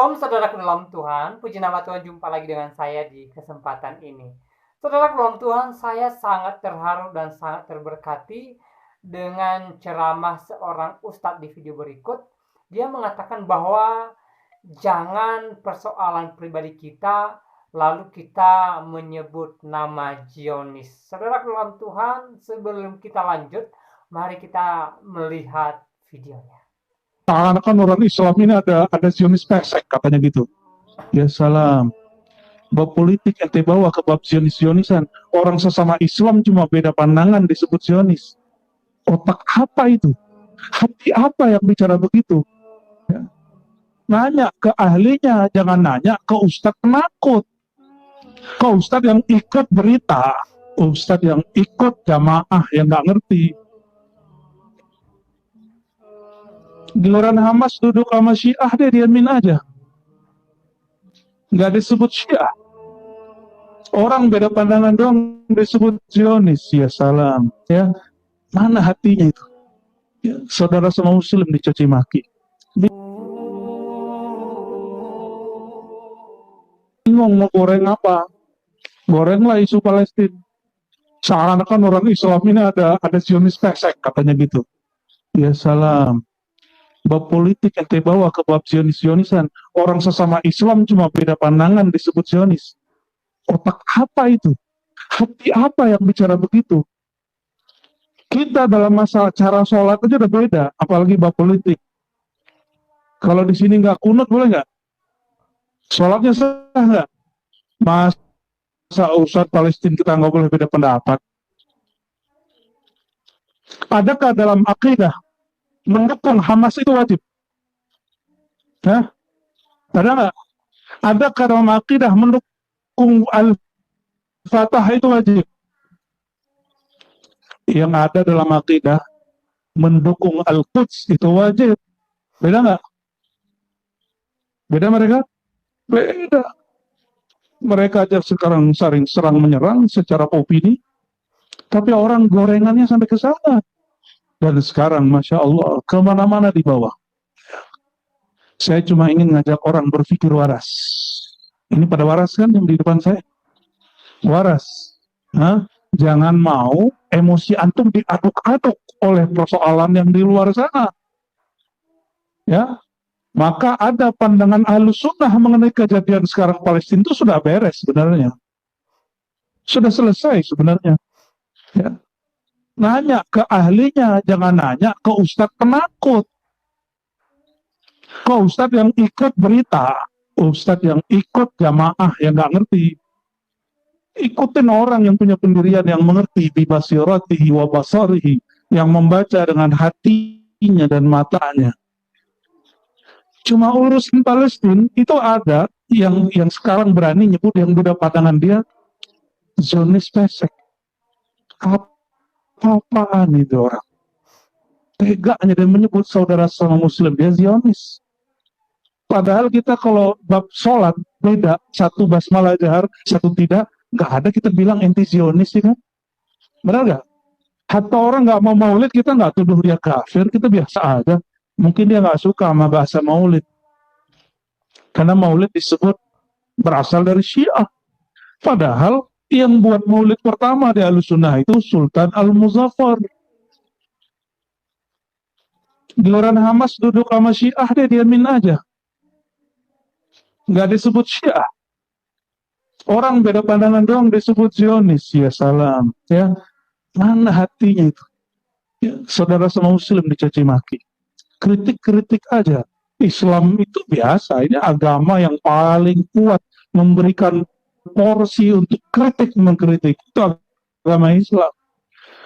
Shalom saudaraku dalam Tuhan, puji nama Tuhan, jumpa lagi dengan saya di kesempatan ini. Saudara dalam Tuhan, saya sangat terharu dan sangat terberkati dengan ceramah seorang ustadz di video berikut. Dia mengatakan bahwa jangan persoalan pribadi kita lalu kita menyebut nama Zionis. Saudara dalam Tuhan, sebelum kita lanjut, mari kita melihat videonya. Seakan-akan orang Islam ini ada Zionis pesek katanya gitu. Ya salam. Bab politik ente bawa ke bab Zionis-Zionisan. Orang sesama Islam cuma beda pandangan disebut Zionis. Otak apa itu? Hati apa yang bicara begitu? Ya. Nanya ke ahlinya, jangan nanya ke ustadz penakut. Ke ustadz yang ikut berita, ustadz yang ikut jamaah yang nggak ngerti. Giliran Hamas duduk sama Syiah, dia diamin aja. Nggak disebut Syiah. Orang beda pandangan doang disebut Zionis. Ya salam. Ya, mana hatinya itu? Ya, saudara sama Muslim dicaci maki. Bingung mau goreng apa? Gorenglah isu Palestina. Seakan-akan orang Islam ini ada Zionis pesek katanya gitu. Ya salam. Bab politik ente bawa ke bab Zionis-Zionisan. Orang sesama Islam cuma beda pandangan disebut Zionis. Otak apa itu? Hati apa yang bicara begitu? Kita dalam masalah cara sholat aja udah beda, apalagi bab politik. Kalau di sini nggak kunut boleh nggak? Sholatnya sah nggak? Masa Ustadz Palestina kita nggak boleh beda pendapat? Adakah dalam akidah mendukung Hamas itu wajib? Hah? Ada nggak? Adakah dalam akidah mendukung Al-Fatah itu wajib? Yang ada dalam akidah mendukung Al-Quds itu wajib. Beda nggak? Beda mereka? Beda. Mereka aja sekarang sering serang menyerang secara opini, tapi orang gorengannya sampai ke sana. Dan sekarang, Masya Allah, kemana-mana di bawah. Saya cuma ingin ngajak orang berpikir waras. Ini pada waras kan yang di depan saya? Waras. Hah? Jangan mau emosi antum diaduk-aduk oleh persoalan yang di luar sana. Ya, maka ada pandangan Ahlus Sunnah mengenai kejadian sekarang Palestina itu sudah beres sebenarnya. Sudah selesai sebenarnya. Ya. Nanya ke ahlinya, jangan nanya ke ustadz penakut. Ke ustadz yang ikut berita, ustadz yang ikut jamaah yang nggak ngerti. Ikutin orang yang punya pendirian, yang mengerti bibasiratihi wa basarihi, yang membaca dengan hatinya dan matanya. Cuma urusan Palestina itu ada yang sekarang berani nyebut yang beda pandangan dia Zionis pesek. Apaan itu orang? Tegaknya dia menyebut saudara sama Muslim dia Zionis. Padahal kita kalau bab sholat beda, satu basmalah jahar, satu tidak, nggak ada kita bilang anti Zionis ya kan? Benar nggak? Hatta orang nggak mau maulid kita nggak tuduh dia kafir, kita biasa aja. Mungkin dia nggak suka sama bahasa maulid, karena maulid disebut berasal dari Syiah. Padahal yang buat maulid pertama di Ahlussunnah itu Sultan Al-Muzaffar. Giliran Hamas duduk sama Syiah, dia diamin aja. Nggak disebut Syiah. Orang beda pandangan doang disebut Zionis. Ya salam. Ya, mana hatinya itu? Ya, saudara sama Muslim dicaci maki. Kritik-kritik aja. Islam itu biasa. Ini agama yang paling kuat memberikan porsi untuk kritik mengkritik. Itu agama Islam.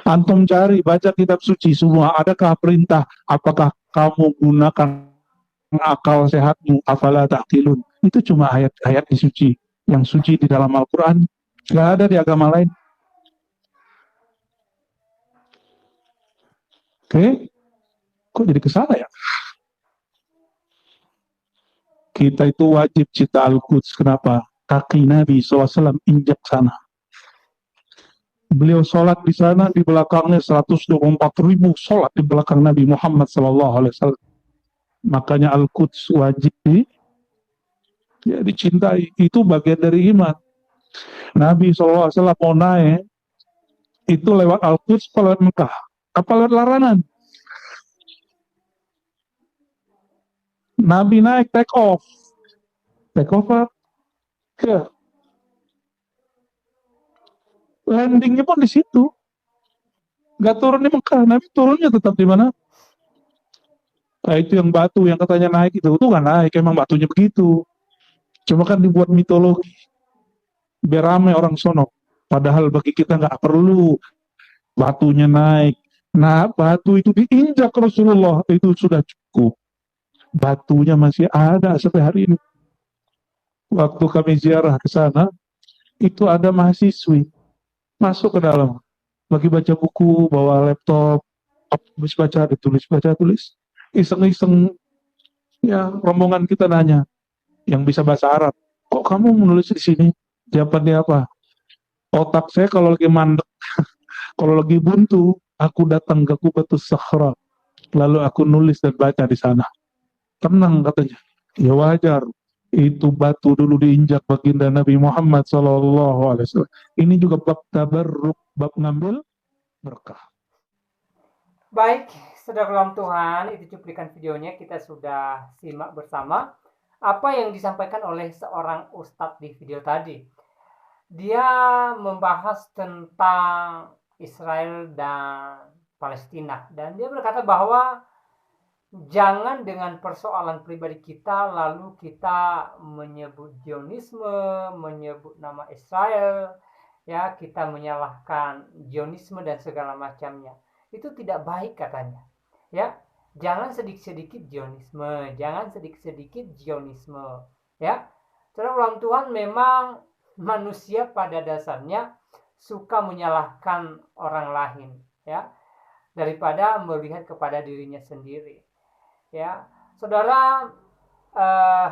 Antum cari, baca kitab suci semua. Adakah perintah? Apakah kamu gunakan akal sehatmu? Afala ta'qilun. Itu cuma ayat-ayat di suci. Yang suci di dalam Al-Quran. Nggak ada di agama lain. Oke? Kok jadi kesana ya? Kita itu wajib cita Al-Quds. Kenapa? Kaki Nabi SAW injak sana. Beliau sholat di sana, di belakangnya 124.000 sholat di belakang Nabi Muhammad SAW. Makanya Al-Quds wajib ya dicintai. Itu bagian dari iman. Nabi SAW mau naik, itu lewat Al-Quds apa lewat Mekah? Apa lewat larangan? Nabi naik take off. Take off apa? Ke landingnya pun di situ. Gak turun di Mekah. Nabi turunnya tetap di mana? Nah, itu yang batu yang katanya naik itu nggak naik, emang batunya begitu. Cuma kan dibuat mitologi, biar ramai orang sono. Padahal bagi kita nggak perlu batunya naik. Nah, batu itu diinjak Rasulullah itu sudah cukup. Batunya masih ada sampai hari ini. Waktu kami ziarah ke sana, itu ada mahasiswi masuk ke dalam, lagi baca buku, bawa laptop, habis baca, ditulis, baca, tulis, iseng-iseng, ya rombongan kita nanya, yang bisa bahasa Arab, kok kamu menulis di sini? Jawabannya apa? Otak saya kalau lagi mandek, kalau lagi buntu, aku datang ke Kubatus Sakhra, lalu aku nulis dan baca di sana. Tenang katanya. Ya wajar. Itu batu dulu diinjak baginda Nabi Muhammad SAW. Ini juga bab tabarruk, bab ngambil berkah. Baik, saudara Tuhan, itu cuplikan videonya kita sudah simak bersama apa yang disampaikan oleh seorang ustadz di video tadi. Dia membahas tentang Israel dan Palestina dan dia berkata bahwa jangan dengan persoalan pribadi kita lalu kita menyebut Zionisme, menyebut nama Israel, ya kita menyalahkan Zionisme dan segala macamnya. Itu tidak baik katanya. Ya, jangan sedikit-sedikit Zionisme, jangan sedikit-sedikit Zionisme. Ya, saudara Tuhan, memang manusia pada dasarnya suka menyalahkan orang lain, ya, daripada melihat kepada dirinya sendiri. Ya, saudara, eh,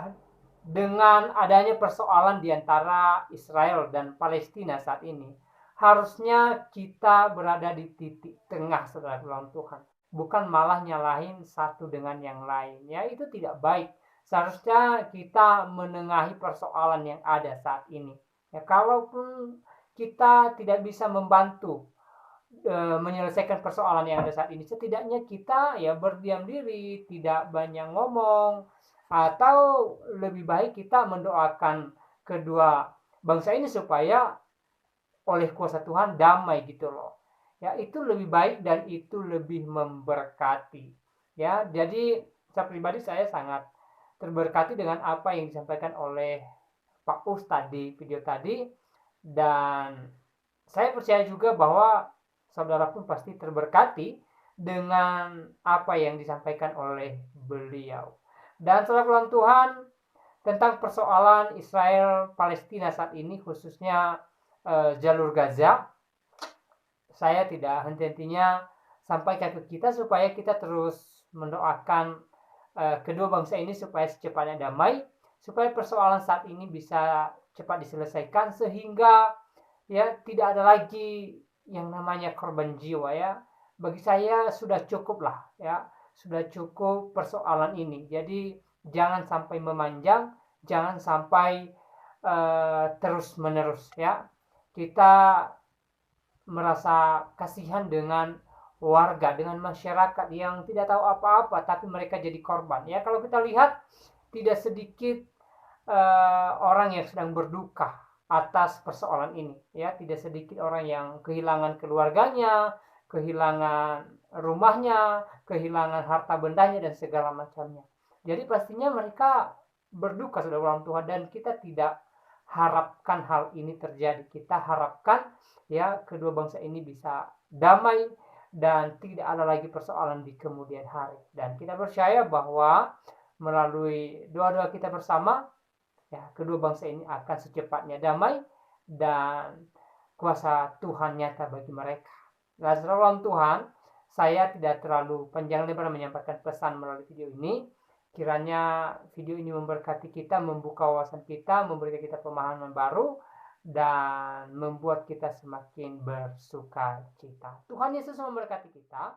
dengan adanya persoalan di antara Israel dan Palestina saat ini, harusnya kita berada di titik tengah, saudara Tuhan. Bukan malah nyalahin satu dengan yang lain. Ya, itu tidak baik. Seharusnya kita menengahi persoalan yang ada saat ini. Ya, kalaupun kita tidak bisa membantu menyelesaikan persoalan yang ada saat ini, setidaknya kita ya berdiam diri, tidak banyak ngomong, atau lebih baik kita mendoakan kedua bangsa ini supaya oleh kuasa Tuhan damai gitu loh. Ya, itu lebih baik dan itu lebih memberkati. Ya, jadi saya pribadi saya sangat terberkati dengan apa yang disampaikan oleh Pak Ustadz di video tadi, dan saya percaya juga bahwa saudara pun pasti terberkati dengan apa yang disampaikan oleh beliau. Dan saudara Tuhan, tentang persoalan Israel Palestina saat ini, khususnya jalur Gaza, saya tidak henti-hentinya sampaikan ke kita supaya kita terus mendoakan kedua bangsa ini supaya secepatnya damai, supaya persoalan saat ini bisa cepat diselesaikan sehingga ya tidak ada lagi yang namanya korban jiwa. Ya, bagi saya sudah cukup lah, ya sudah cukup persoalan ini. Jadi jangan sampai memanjang, jangan sampai terus menerus, ya kita merasa kasihan dengan warga, dengan masyarakat yang tidak tahu apa-apa tapi mereka jadi korban. Ya, kalau kita lihat tidak sedikit orang yang sedang berduka atas persoalan ini, ya tidak sedikit orang yang kehilangan keluarganya, kehilangan rumahnya, kehilangan harta bendanya dan segala macamnya. Jadi pastinya mereka berduka, saudara orang Tuhan, dan kita tidak harapkan hal ini terjadi. Kita harapkan ya kedua bangsa ini bisa damai dan tidak ada lagi persoalan di kemudian hari. Dan kita percaya bahwa melalui doa-doa kita bersama, ya kedua bangsa ini akan secepatnya damai dan kuasa Tuhan nyata bagi mereka. Nah, saudara Tuhan, saya tidak terlalu panjang lebar menyampaikan pesan melalui video ini. Kiranya video ini memberkati kita, membuka wawasan kita, memberikan kita pemahaman baru, dan membuat kita semakin bersuka cita. Tuhan Yesus memberkati kita.